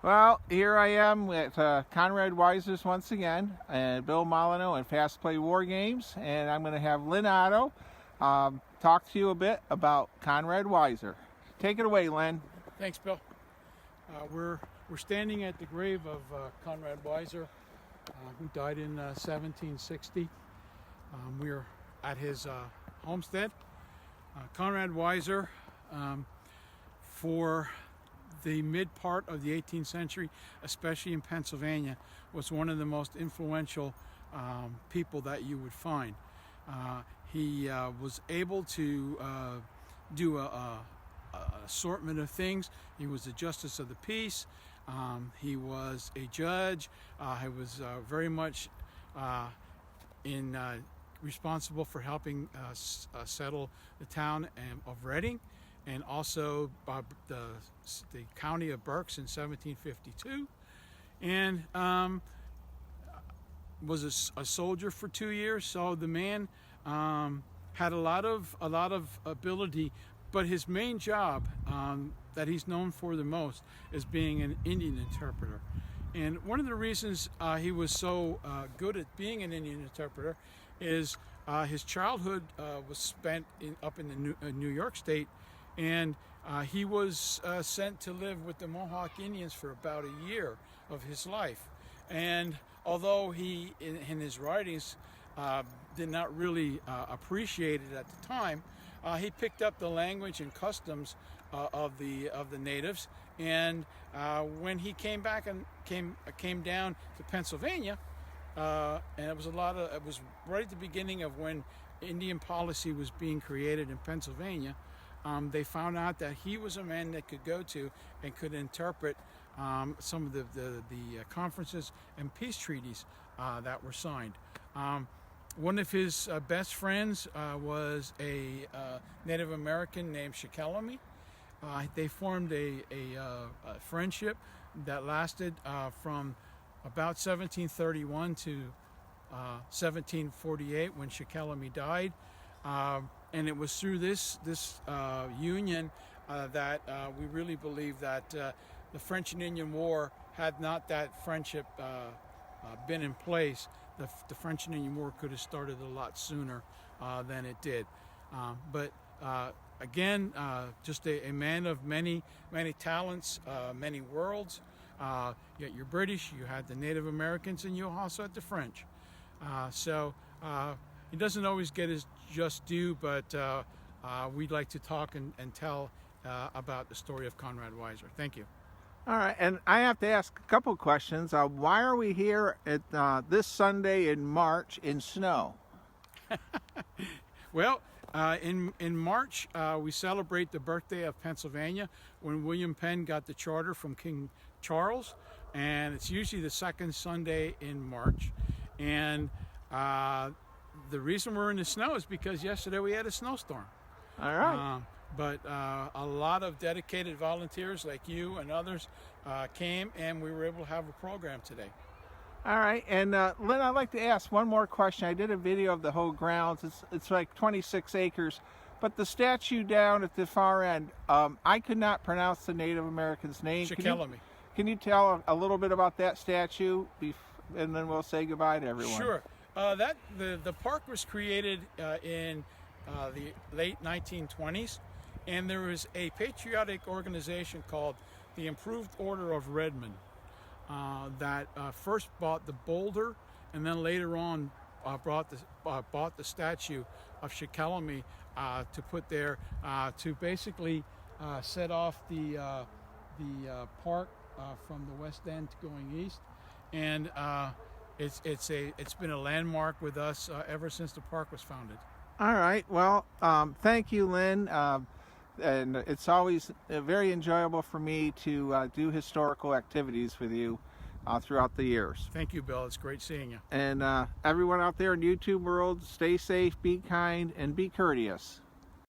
Well, here I am with Conrad Weiser's once again, and Bill Molyneux and Fast Play War Games, and I'm going to have Lynn Otto talk to you a bit about Conrad Weiser. Take it away, Lynn. Thanks, Bill. We're standing at the grave of Conrad Weiser, who died in 1760. We're at his homestead. Conrad Weiser, for the mid part of the 18th century, especially in Pennsylvania, was one of the most influential people that you would find. He was able to do an assortment of things. He was a justice of the peace. He was a judge. He was very much responsible for helping settle the town of Reading, and also the county of Berks in 1752, and was a soldier for 2 years. So the man had a lot of ability, but his main job that he's known for the most is being an Indian interpreter. And one of the reasons he was so good at being an Indian interpreter is his childhood was spent up in the New York State, and he was sent to live with the Mohawk Indians for about a year of his life. And although he, in his writings, did not really appreciate it at the time, he picked up the language and customs of the natives. And when he came back and came down to Pennsylvania, and it was right at the beginning of when Indian policy was being created in Pennsylvania. They found out that he was a man that could go to and could interpret some of the conferences and peace treaties that were signed. One of his best friends was a Native American named Shikellamy. They formed a friendship that lasted from about 1731 to 1748, when Shikellamy died. And it was through this union that we really believe that the French and Indian War, had not that friendship been in place, the French and Indian War could have started a lot sooner than it did. But again, just a man of many talents, many worlds. Yet you're British, you had the Native Americans, and you also had the French. So he doesn't always get his just due, but we'd like to talk and tell about the story of Conrad Weiser. Thank you. All right, and I have to ask a couple questions. Why are we here at this Sunday in March in snow? Well, in March, we celebrate the birthday of Pennsylvania, when William Penn got the charter from King Charles, and it's usually the second Sunday in March. And the reason we're in the snow is because yesterday we had a snowstorm. All right. But a lot of dedicated volunteers like you and others came, and we were able to have a program today. All right, and Lynn, I'd like to ask one more question. I did a video of the whole grounds. It's like 26 acres, but the statue down at the far end, I could not pronounce the Native American's name. Shikellamy. Can you tell a little bit about that statue, and then we'll say goodbye to everyone? Sure. The park was created in the late 1920s, and there was a patriotic organization called the Improved Order of Redmond that first bought the boulder, and then later on bought the statue of Shikellamy to put there to basically set off the park from the west end going east, and it's been a landmark with us ever since the park was founded. All right. Well, thank you, Lynn. And it's always very enjoyable for me to do historical activities with you throughout the years. Thank you, Bill. It's great seeing you. And everyone out there in YouTube world, stay safe, be kind, and be courteous.